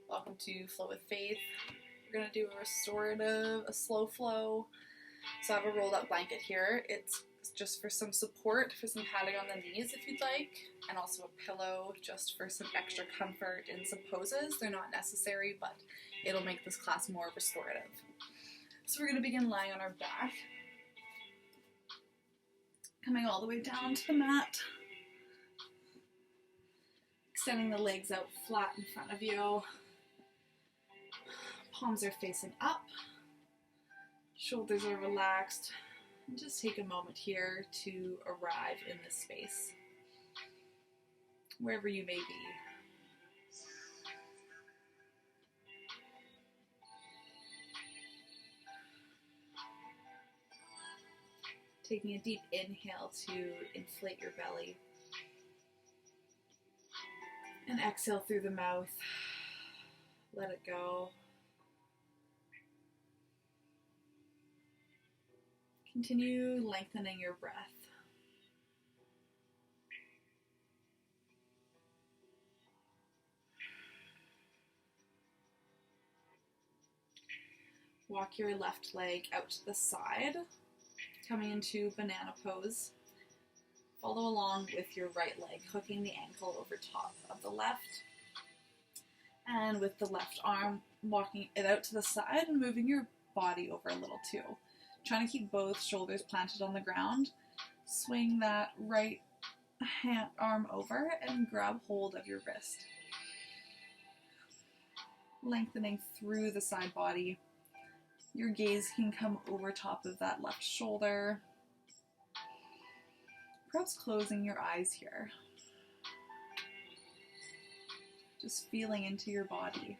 Welcome to Flow with Faith. We're going to do a restorative, a slow flow. So I have a rolled up blanket here. It's just for some support, for some padding on the knees if you'd like, and also a pillow just for some extra comfort in some poses. They're not necessary, but it'll make this class more restorative. So we're going to begin lying on our back, coming all the way down to the mat, extending the legs out flat in front of you. Palms are facing up, shoulders are relaxed, and just take a moment here to arrive in this space, wherever you may be. Taking a deep inhale to inflate your belly, and exhale through the mouth. Let it go. Continue lengthening your breath. Walk your left leg out to the side, coming into banana pose. Follow along with your right leg, hooking the ankle over top of the left. And with the left arm, walking it out to the side and moving your body over a little too. Trying to keep both shoulders planted on the ground. Swing that right arm over and grab hold of your wrist. Lengthening through the side body. Your gaze can come over top of that left shoulder. Perhaps closing your eyes here. Just feeling into your body.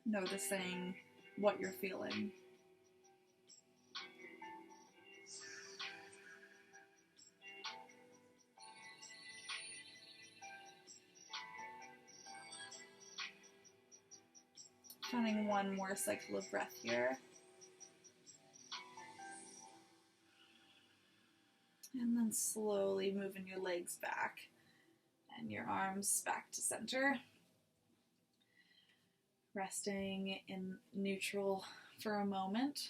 Noticing what you're feeling. Finding one more cycle of breath here. And then slowly moving your legs back and your arms back to center. Resting in neutral for a moment.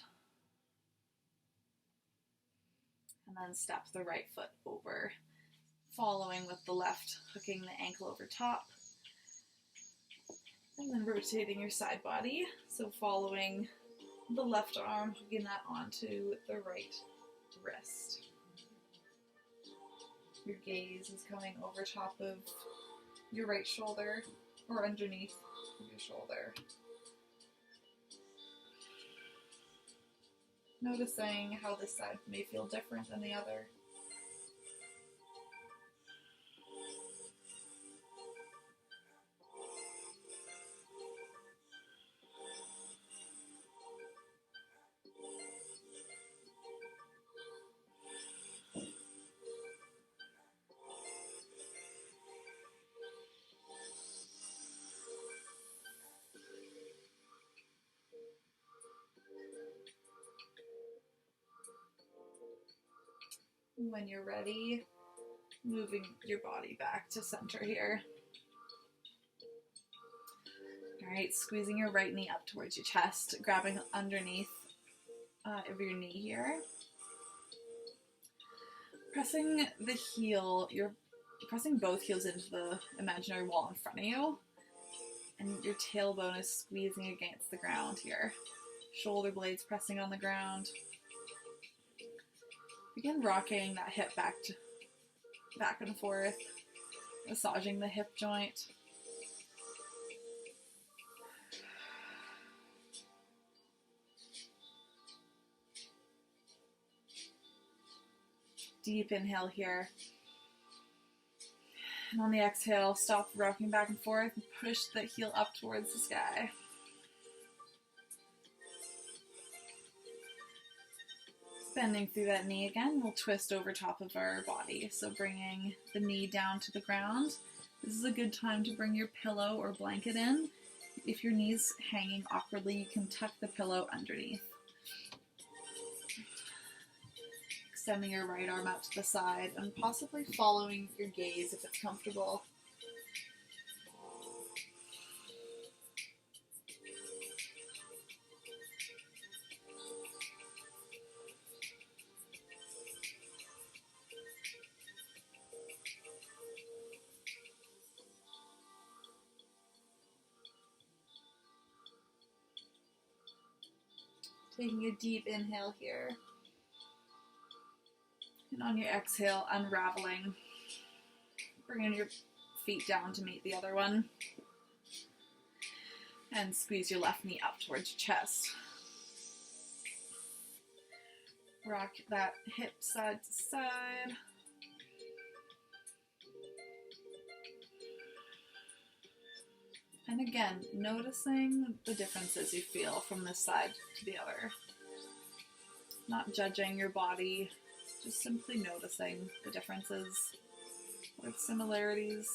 And then step the right foot over, following with the left, hooking the ankle over top. And then rotating your side body, so following the left arm, hooking that onto the right wrist. Your gaze is coming over top of your right shoulder or underneath your shoulder. Noticing how this side may feel different than the other. When you're ready, moving your body back to center here. Alright, squeezing your right knee up towards your chest, grabbing underneath of your knee here. Pressing the heel, you're pressing both heels into the imaginary wall in front of you, and your tailbone is squeezing against the ground here. Shoulder blades pressing on the ground. Begin rocking that hip back and forth, massaging the hip joint. Deep inhale here. And on the exhale, stop rocking back and forth and push the heel up towards the sky. Bending through that knee again, we'll twist over top of our body. So bringing the knee down to the ground. This is a good time to bring your pillow or blanket in. If your knee's hanging awkwardly, you can tuck the pillow underneath. Extending your right arm out to the side and possibly following your gaze if it's comfortable. Taking a deep inhale here. And on your exhale, unraveling. Bringing your feet down to meet the other one. And squeeze your left knee up towards your chest. Rock that hip side to side. And again, noticing the differences you feel from this side to the other. Not judging your body, just simply noticing the differences or similarities.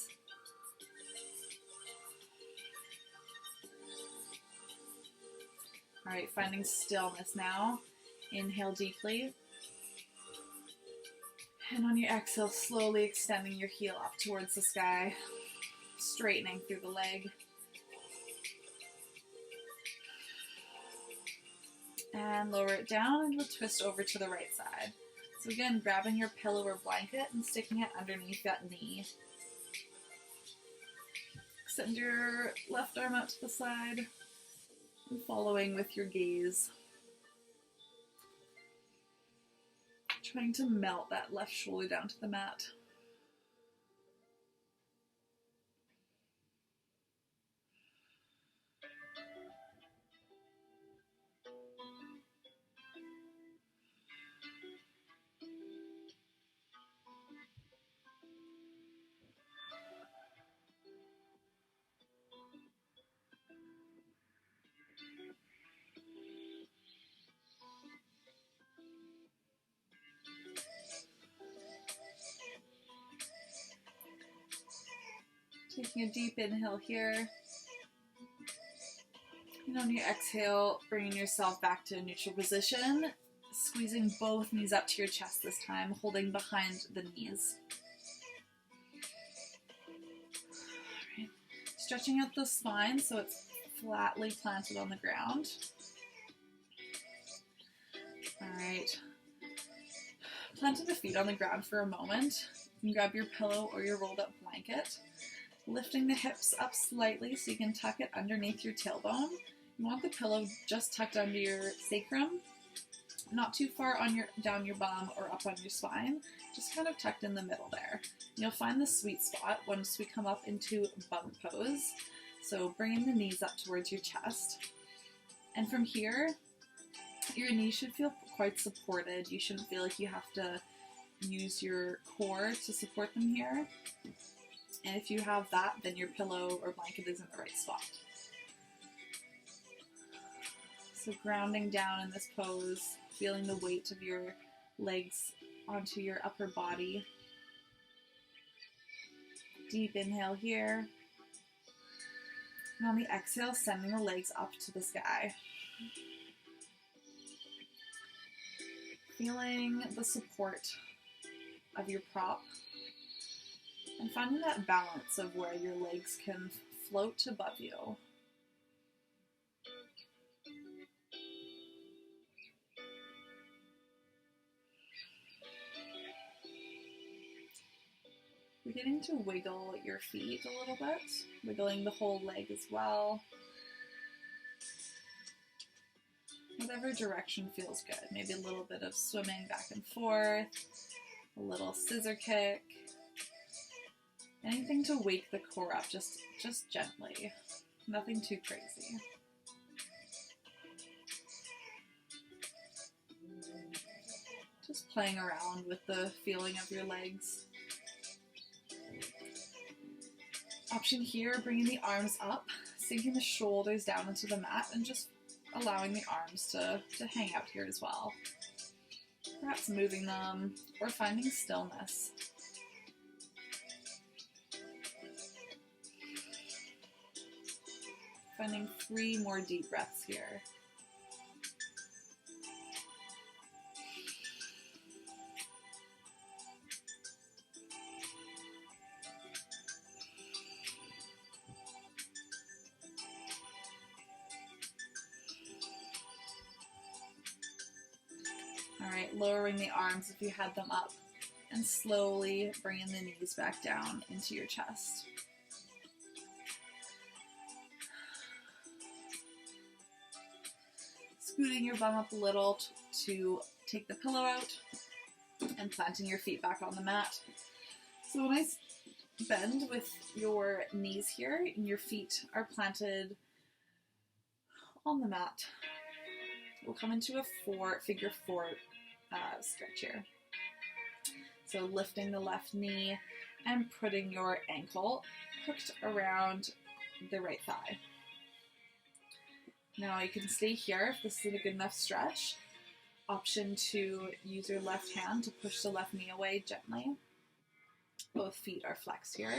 All right, finding stillness now. Inhale deeply. And on your exhale, slowly extending your heel up towards the sky, straightening through the leg. And lower it down and we'll twist over to the right side. So again, grabbing your pillow or blanket and sticking it underneath that knee. Extend your left arm out to the side and following with your gaze. Trying to melt that left shoulder down to the mat. Taking a deep inhale here. And on your exhale, bringing yourself back to a neutral position. Squeezing both knees up to your chest this time, holding behind the knees. All right. Stretching out the spine so it's flatly planted on the ground. All right. Planting the feet on the ground for a moment. You can grab your pillow or your rolled up blanket. Lifting the hips up slightly so you can tuck it underneath your tailbone. You want the pillow just tucked under your sacrum, not too far on down your bum or up on your spine, just kind of tucked in the middle there. And you'll find the sweet spot once we come up into bunk pose. So bringing the knees up towards your chest. And from here, your knees should feel quite supported. You shouldn't feel like you have to use your core to support them here. And if you have that, then your pillow or blanket is in the right spot. So grounding down in this pose, feeling the weight of your legs onto your upper body. Deep inhale here. And on the exhale, sending the legs up to the sky. Feeling the support of your prop. And finding that balance of where your legs can float above you. Beginning to wiggle your feet a little bit, wiggling the whole leg as well. Whatever direction feels good. Maybe a little bit of swimming back and forth, a little scissor kick. Anything to wake the core up, just gently. Nothing too crazy. Just playing around with the feeling of your legs. Option here, bringing the arms up, sinking the shoulders down into the mat, and just allowing the arms to hang out here as well. Perhaps moving them or finding stillness. Finding 3 more deep breaths here. All right, lowering the arms if you had them up, and slowly bringing the knees back down into your chest. Scooting your bum up a little to take the pillow out and planting your feet back on the mat. So a nice bend with your knees here and your feet are planted on the mat. We'll come into a figure four stretch here. So lifting the left knee and putting your ankle hooked around the right thigh. Now you can stay here if this is a good enough stretch. Option to use your left hand to push the left knee away gently. Both feet are flexed here.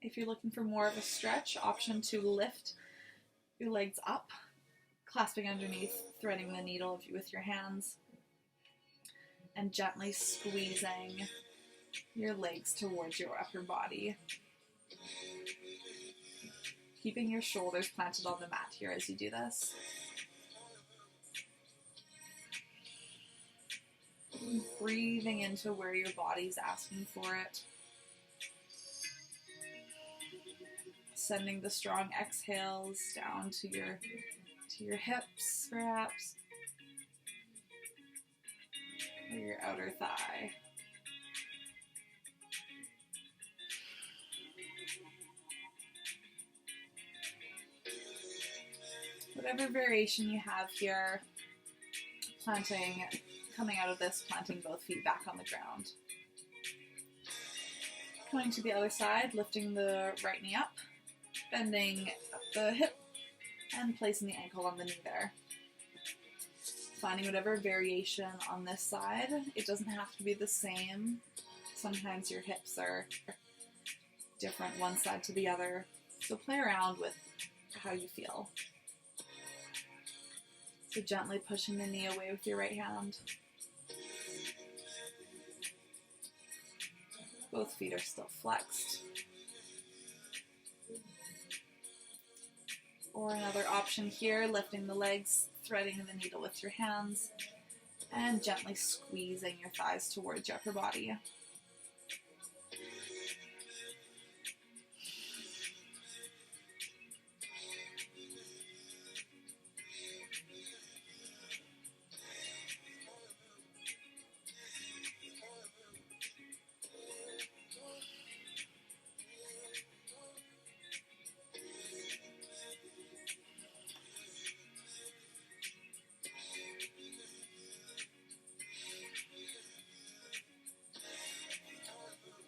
If you're looking for more of a stretch, option to lift your legs up, clasping underneath, threading the needle with your hands, and gently squeezing your legs towards your upper body. Keeping your shoulders planted on the mat here as you do this. Breathing into where your body's asking for it. Sending the strong exhales down to your hips, perhaps, or your outer thigh. Whatever variation you have here, coming out of this, planting both feet back on the ground. Coming to the other side, lifting the right knee up, bending up the hip, and placing the ankle on the knee there. Finding whatever variation on this side. It doesn't have to be the same. Sometimes your hips are different one side to the other. So play around with how you feel. So gently pushing the knee away with your right hand. Both feet are still flexed. Or another option here, lifting the legs, threading the needle with your hands, and gently squeezing your thighs towards your upper body.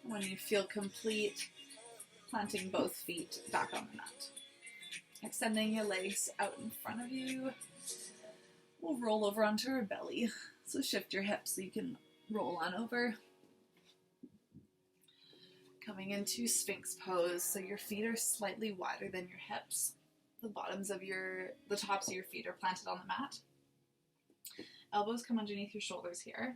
When you feel complete, planting both feet back on the mat. Extending your legs out in front of you. We'll roll over onto our belly. So shift your hips so you can roll on over. Coming into Sphinx pose, so your feet are slightly wider than your hips. The tops of your feet are planted on the mat. Elbows come underneath your shoulders here.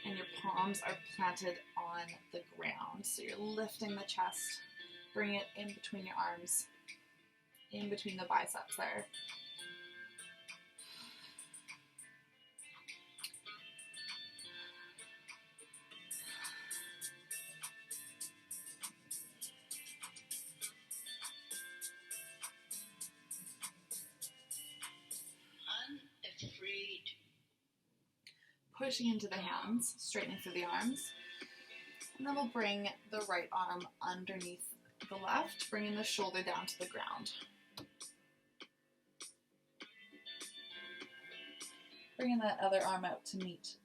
And your palms are planted on the ground. So you're lifting the chest, bring it in between your arms, in between the biceps there. Pushing into the hands, straightening through the arms. And then we'll bring the right arm underneath the left, bringing the shoulder down to the ground. Bringing that other arm out to meet.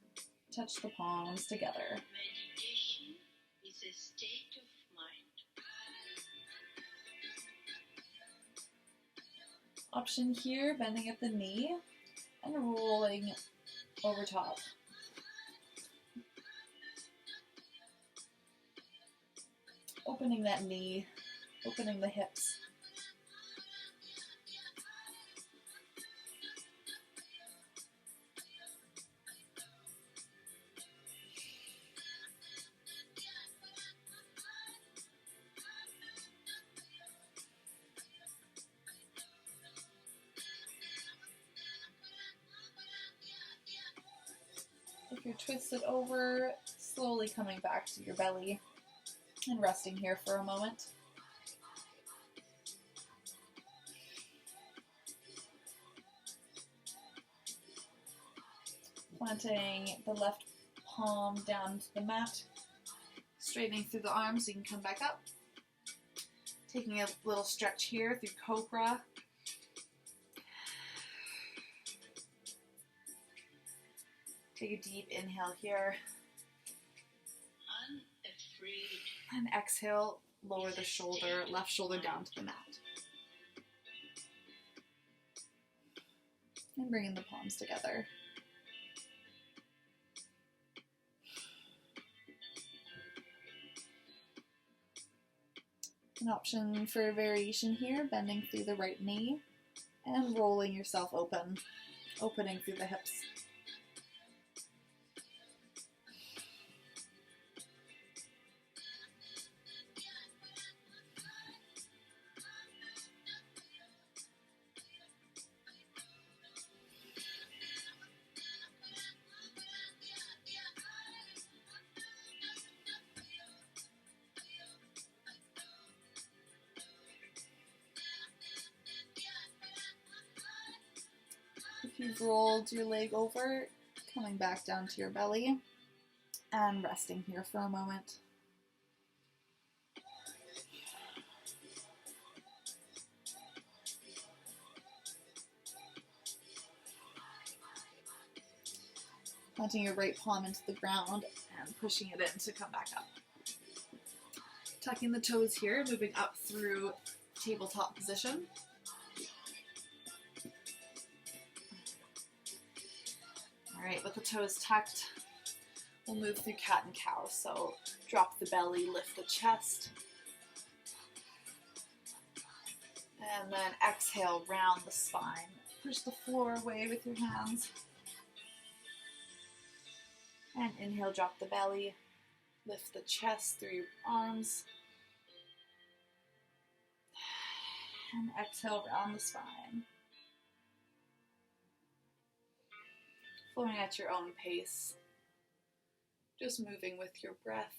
Touch the palms together. Meditation is a state of mind. Option here, bending at the knee and rolling over top. Opening that knee, opening the hips. you're twisted over, slowly coming back to your belly and resting here for a moment. Planting the left palm down to the mat, straightening through the arms so you can come back up. Taking a little stretch here through Cobra. Take a deep inhale here. Unafraid. And exhale, lower the shoulder, left shoulder down to the mat. And bringing the palms together. An option for variation here, bending through the right knee and rolling yourself open, opening through the hips. If you've rolled your leg over, coming back down to your belly and resting here for a moment. Planting your right palm into the ground and pushing it in to come back up. Tucking the toes here, moving up through tabletop position. Alright, with the toes tucked, we'll move through cat and cow. So drop the belly, lift the chest. And then exhale, round the spine. Push the floor away with your hands. And inhale, drop the belly, lift the chest through your arms. And exhale, round the spine. Flowing at your own pace, just moving with your breath.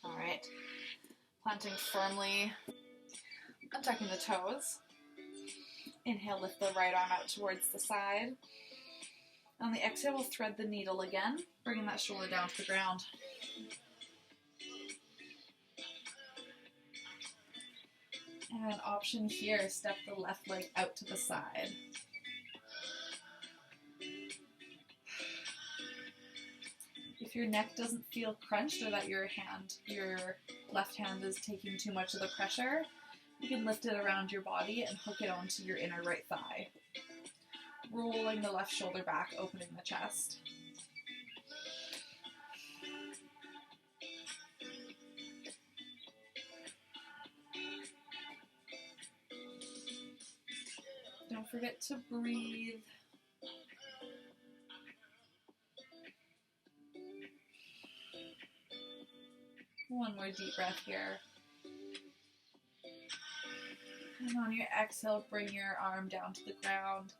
All right, planting firmly, untucking the toes. Inhale, lift the right arm out towards the side. On the exhale, we'll thread the needle again, bringing that shoulder down to the ground. And an option here, step the left leg out to the side. If your neck doesn't feel crunched or that your left hand is taking too much of the pressure, you can lift it around your body and hook it onto your inner right thigh. Rolling the left shoulder back, opening the chest. Don't forget to breathe. One more deep breath here. And on your exhale, bring your arm down to the ground.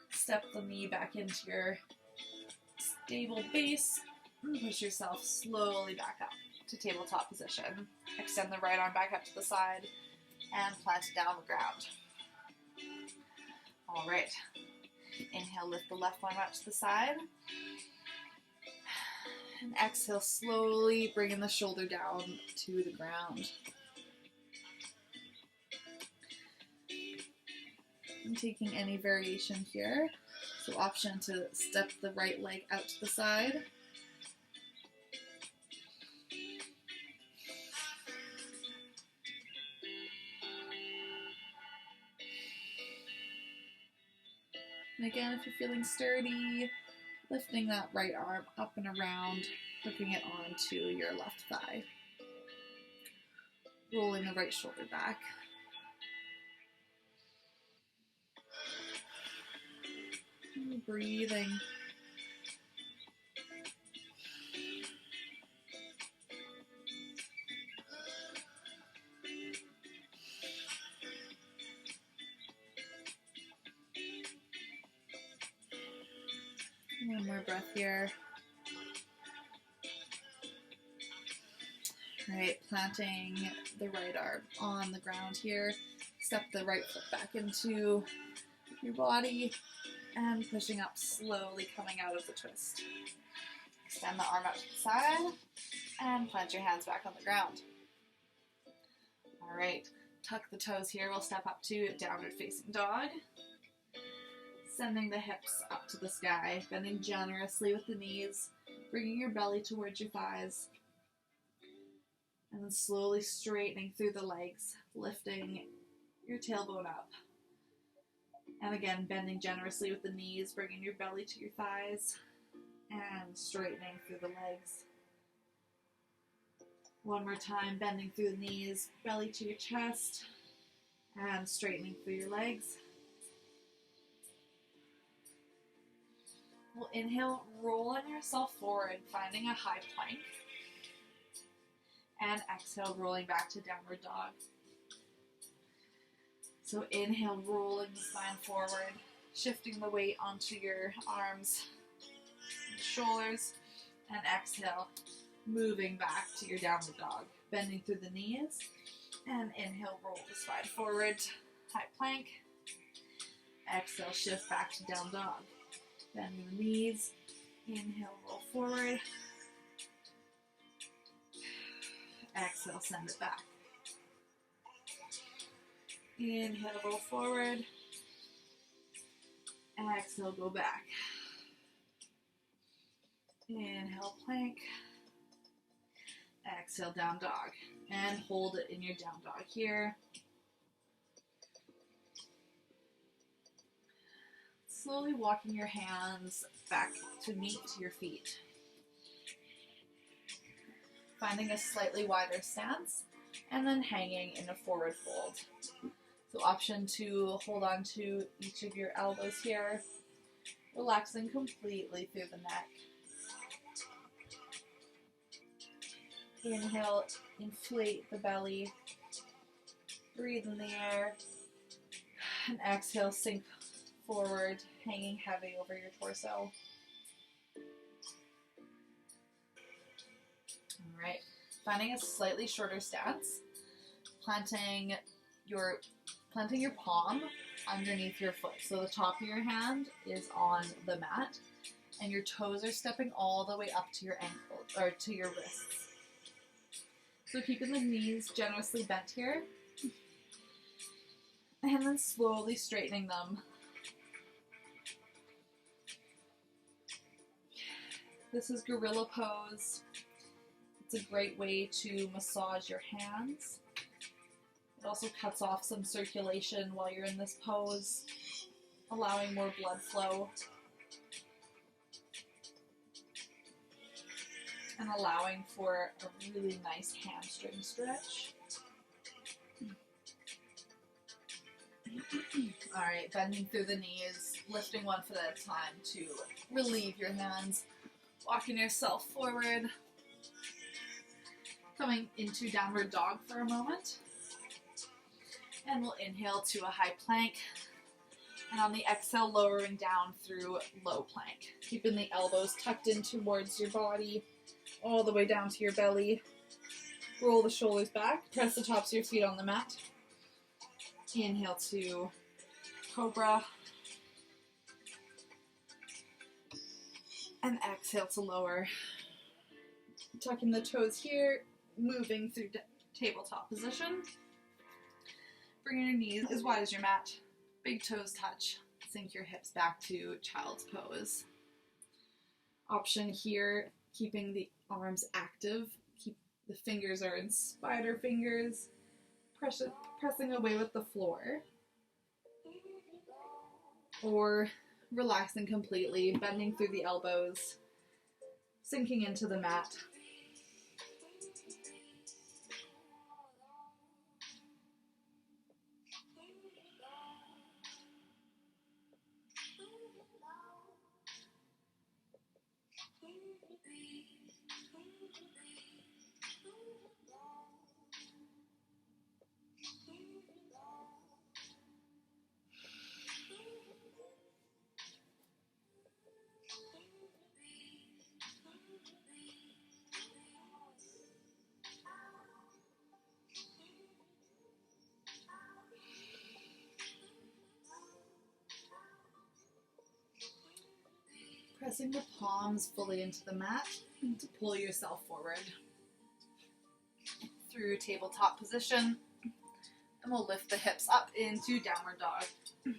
Step the knee back into your stable base. And push yourself slowly back up to tabletop position. Extend the right arm back up to the side and plant it down on the ground. All right. Inhale, lift the left arm out to the side. And exhale, slowly bringing the shoulder down to the ground. And taking any variation here. So option to step the right leg out to the side. And again, if you're feeling sturdy, lifting that right arm up and around, hooking it onto your left thigh. Rolling the right shoulder back. Breathing. One more breath here. All right, planting the right arm on the ground here. Step the right foot back into your body and pushing up slowly, coming out of the twist. Extend the arm out to the side and plant your hands back on the ground. All right, tuck the toes here. We'll step up to downward facing dog. Sending the hips up to the sky, bending generously with the knees, bringing your belly towards your thighs, and then slowly straightening through the legs, lifting your tailbone up. And again, bending generously with the knees, bringing your belly to your thighs, and straightening through the legs. One more time, bending through the knees, belly to your chest, and straightening through your legs. We'll inhale, rolling yourself forward, finding a high plank. And exhale, rolling back to downward dog. So inhale, rolling the spine forward, shifting the weight onto your arms, shoulders, and exhale, moving back to your downward dog. Bending through the knees, and inhale, roll the spine forward, high plank. Exhale, shift back to down dog. Bending the knees, inhale, roll forward. Exhale, send it back. Inhale, roll forward. Exhale, go back. Inhale, plank. Exhale, down dog. And hold it in your down dog here. Slowly walking your hands back to meet your feet. Finding a slightly wider stance, and then hanging in a forward fold. So option to hold on to each of your elbows here, relaxing completely through the neck. Inhale, inflate the belly, breathe in the air, and exhale, sink forward, hanging heavy over your torso. All right, finding a slightly shorter stance, planting your palm underneath your foot. So the top of your hand is on the mat, and your toes are stepping all the way up to your ankle or to your wrists. So keeping the knees generously bent here, and then slowly straightening them. This is gorilla pose. It's a great way to massage your hands. It also cuts off some circulation while you're in this pose, allowing more blood flow and allowing for a really nice hamstring stretch. All right, bending through the knees, lifting one foot at a time to relieve your hands, walking yourself forward, coming into downward dog for a moment. And we'll inhale to a high plank. And on the exhale, lowering down through low plank. Keeping the elbows tucked in towards your body, all the way down to your belly. Roll the shoulders back. Press the tops of your feet on the mat. Inhale to cobra. And exhale to lower. Tucking the toes here, moving through tabletop position. Bringing your knees as wide as your mat. Big toes touch. Sink your hips back to child's pose. Option here, keeping the arms active. Keep the fingers are in spider fingers. Pressing away with the floor. Or relaxing completely, bending through the elbows, sinking into the mat. Pressing the palms fully into the mat to pull yourself forward through tabletop position, and we'll lift the hips up into downward dog. All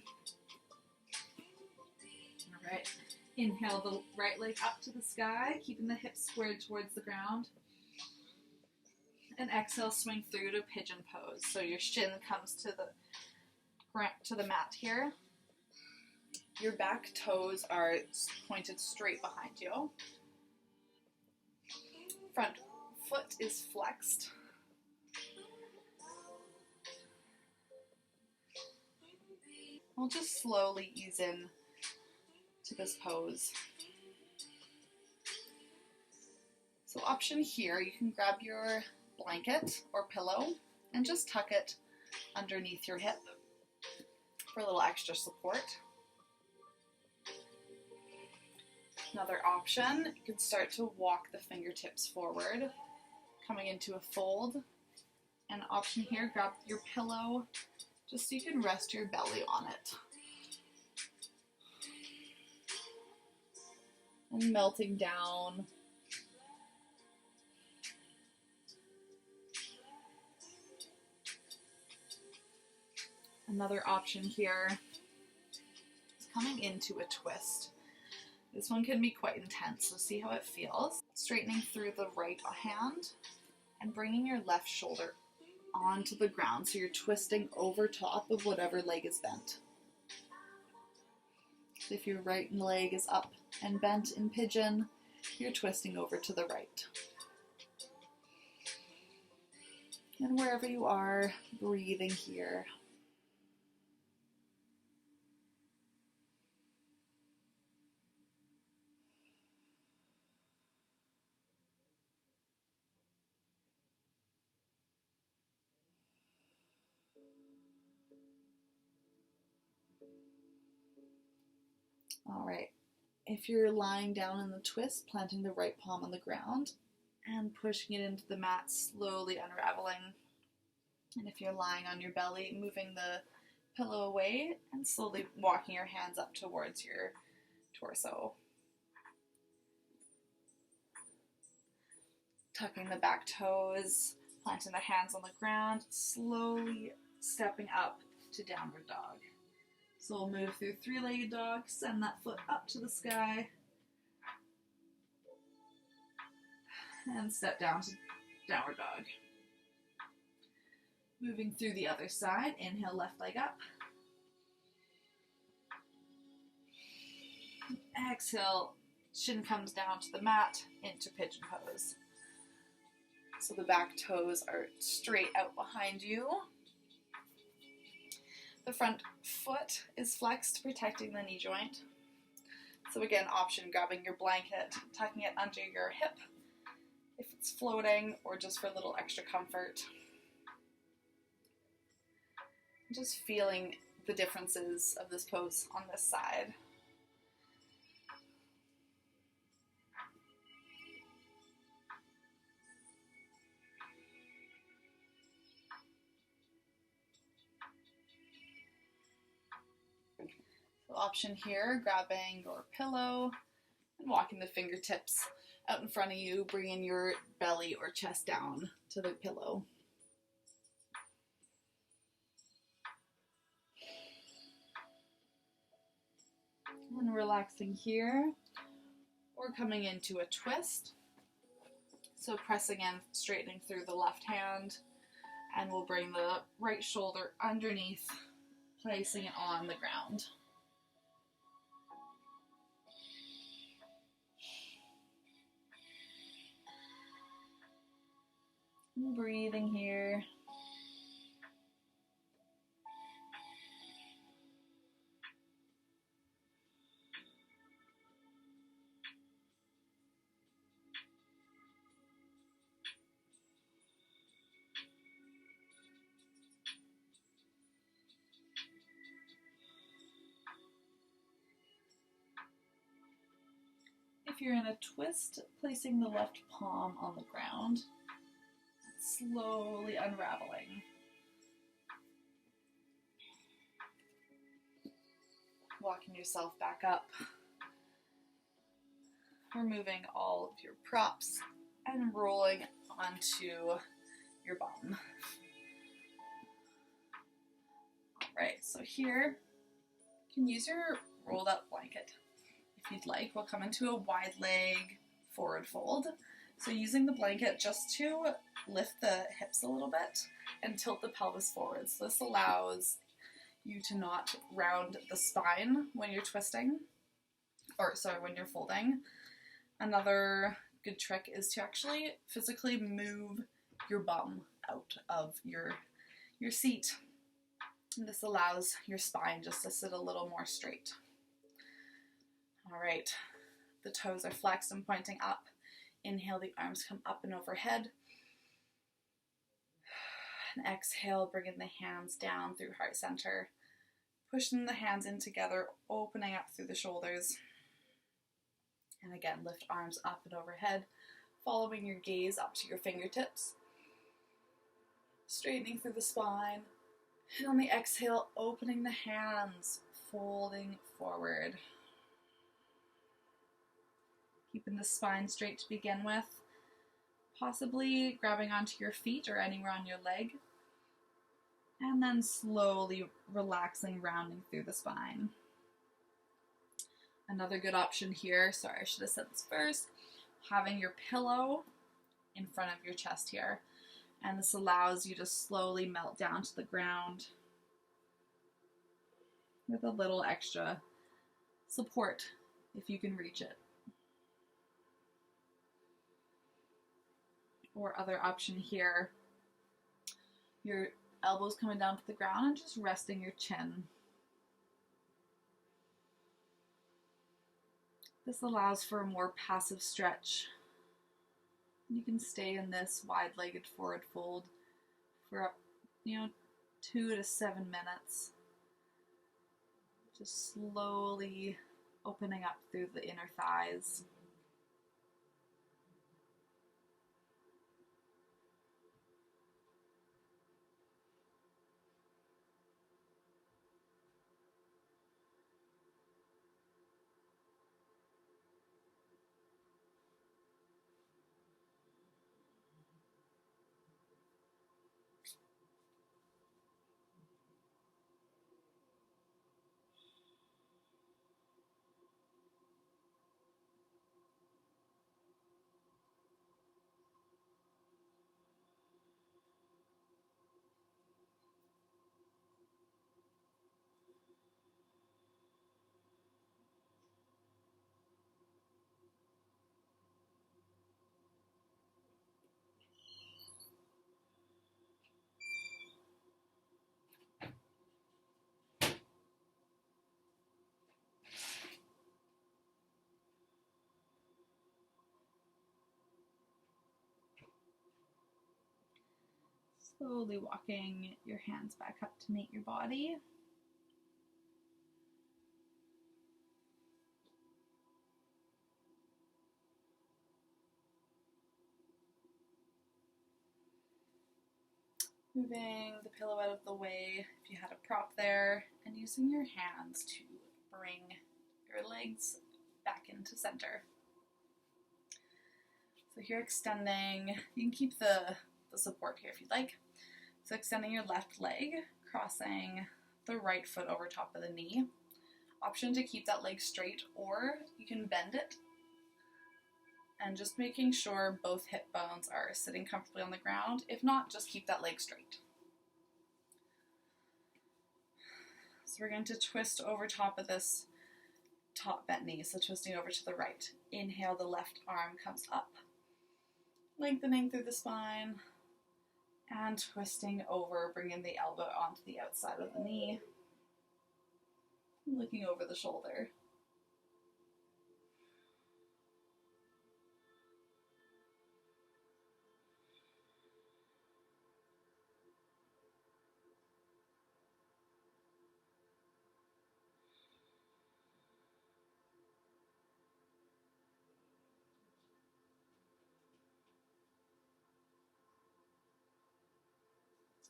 right, inhale the right leg up to the sky, keeping the hips squared towards the ground, and exhale, swing through to pigeon pose. So your shin comes to the mat here. Your back toes are pointed straight behind you. Front foot is flexed. We'll just slowly ease in to this pose. So option here, you can grab your blanket or pillow and just tuck it underneath your hip for a little extra support. Another option, you can start to walk the fingertips forward, coming into a fold. And option here, grab your pillow just so you can rest your belly on it. And melting down. Another option here is coming into a twist. This one can be quite intense, so see how it feels. Straightening through the right hand and bringing your left shoulder onto the ground, so you're twisting over top of whatever leg is bent. So if your right leg is up and bent in pigeon, you're twisting over to the right. And wherever you are, breathing here. All right, if you're lying down in the twist, planting the right palm on the ground and pushing it into the mat, slowly unraveling. And if you're lying on your belly, moving the pillow away and slowly walking your hands up towards your torso. Tucking the back toes, planting the hands on the ground, slowly stepping up to downward dog. So we'll move through three-legged dog, send that foot up to the sky, and step down to downward dog. Moving through the other side, inhale left leg up. Exhale, shin comes down to the mat into pigeon pose. So the back toes are straight out behind you. The front foot is flexed, protecting the knee joint. So again, option, grabbing your blanket, tucking it under your hip if it's floating, or just for a little extra comfort. Just feeling the differences of this pose on this side. So option here, grabbing your pillow and walking the fingertips out in front of you, bringing your belly or chest down to the pillow. And relaxing here, or coming into a twist. So pressing in, straightening through the left hand, and we'll bring the right shoulder underneath, placing it on the ground. And breathing here. if you're in a twist, placing the left palm on the ground, slowly unraveling. Walking yourself back up, removing all of your props and rolling onto your bum. Alright, so here you can use your rolled up blanket if you'd like. We'll come into a wide leg forward fold. So using the blanket just to lift the hips a little bit and tilt the pelvis forward. So this allows you to not round the spine when you're twisting, when you're folding. Another good trick is to actually physically move your bum out of your seat. And this allows your spine just to sit a little more straight. All right, the toes are flexed and pointing up. Inhale, the arms come up and overhead. And exhale, bringing the hands down through heart center. Pushing the hands in together, opening up through the shoulders. And again, lift arms up and overhead, following your gaze up to your fingertips. Straightening through the spine. And on the exhale, opening the hands, folding forward. Keeping the spine straight to begin with. Possibly grabbing onto your feet or anywhere on your leg. And then slowly relaxing, rounding through the spine. Another good option here, sorry, I should have said this first, having your pillow in front of your chest here. And this allows you to slowly melt down to the ground with a little extra support if you can reach it. Or other option here, your elbows coming down to the ground and just resting your chin. This allows for a more passive stretch. You can stay in this wide-legged forward fold for 2 to 7 minutes. Just slowly opening up through the inner thighs. Slowly walking your hands back up to meet your body. Moving the pillow out of the way if you had a prop there, and using your hands to bring your legs back into center. So here extending, you can keep the support here if you'd like. So extending your left leg, crossing the right foot over top of the knee. Option to keep that leg straight, or you can bend it. And just making sure both hip bones are sitting comfortably on the ground. If not, just keep that leg straight. So we're going to twist over top of this top bent knee, so twisting over to the right. Inhale, the left arm comes up, lengthening through the spine, and twisting over, bringing the elbow onto the outside of the knee, looking over the shoulder.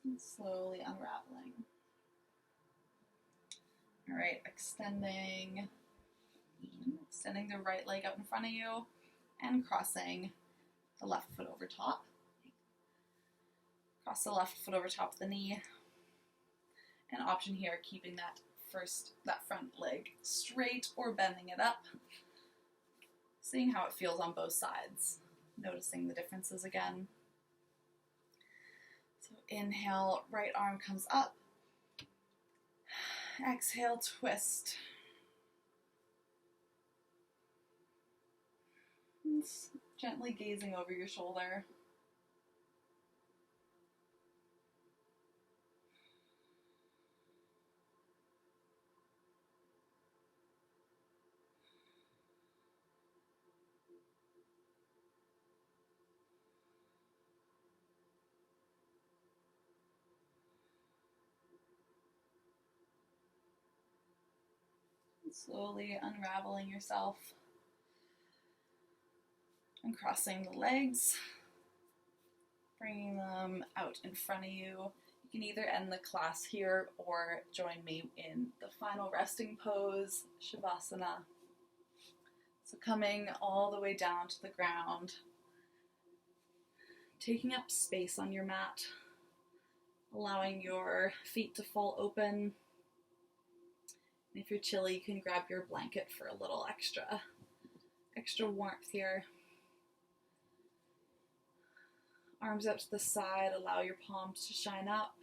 And slowly unraveling. All right, extending the right leg out in front of you and crossing the left foot over top. Cross the left foot over top of the knee. An option here, keeping that front leg straight or bending it up. Seeing how it feels on both sides. Noticing the differences again. So inhale, right arm comes up. Exhale, twist. And gently gazing over your shoulder. And slowly unraveling yourself. And crossing the legs. Bringing them out in front of you. You can either end the class here or join me in the final resting pose, Shavasana. So coming all the way down to the ground, taking up space on your mat, allowing your feet to fall open. And if you're chilly, you can grab your blanket for a little extra warmth here. Arms out to the side, allow your palms to shine up.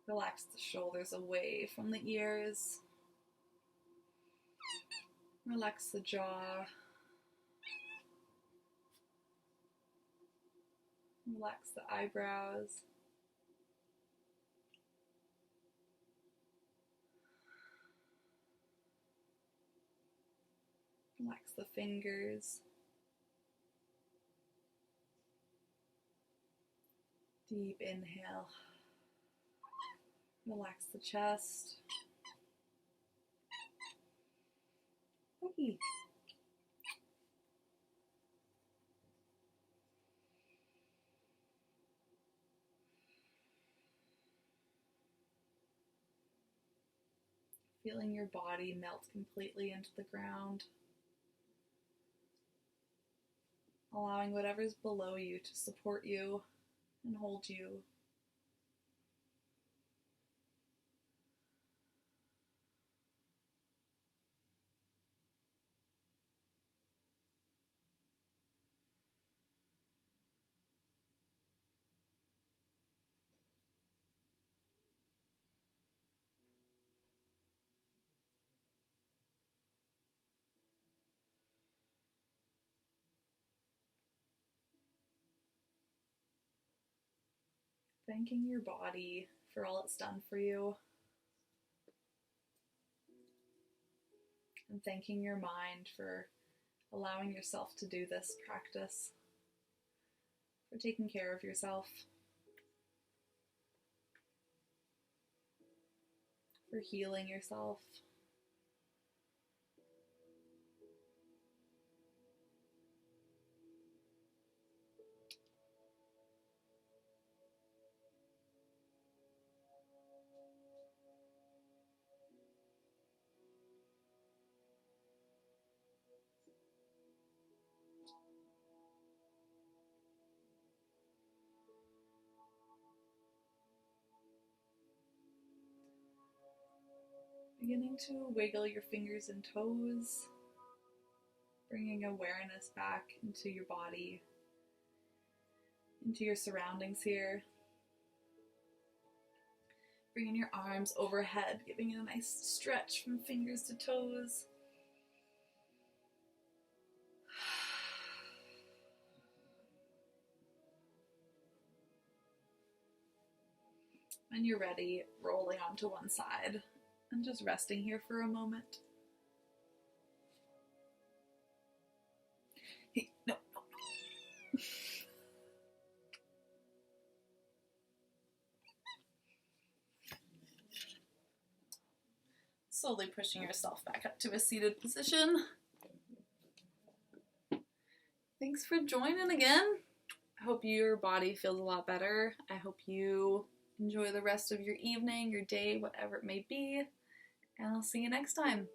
Relax the shoulders away from the ears. Relax the jaw. Relax the eyebrows. Relax the fingers. Deep inhale. Relax the chest. Bucky. Feeling your body melt completely into the ground. Allowing whatever's below you to support you and hold you. Thanking your body for all it's done for you. And thanking your mind for allowing yourself to do this practice. For taking care of yourself. For healing yourself. Beginning to wiggle your fingers and toes, bringing awareness back into your body, into your surroundings here. Bringing your arms overhead, giving it a nice stretch from fingers to toes. When you're ready, rolling onto one side. And just resting here for a moment. Hey, no. Slowly pushing yourself back up to a seated position. Thanks for joining again. I hope your body feels a lot better. I hope you enjoy the rest of your evening, your day, whatever it may be. And I'll see you next time.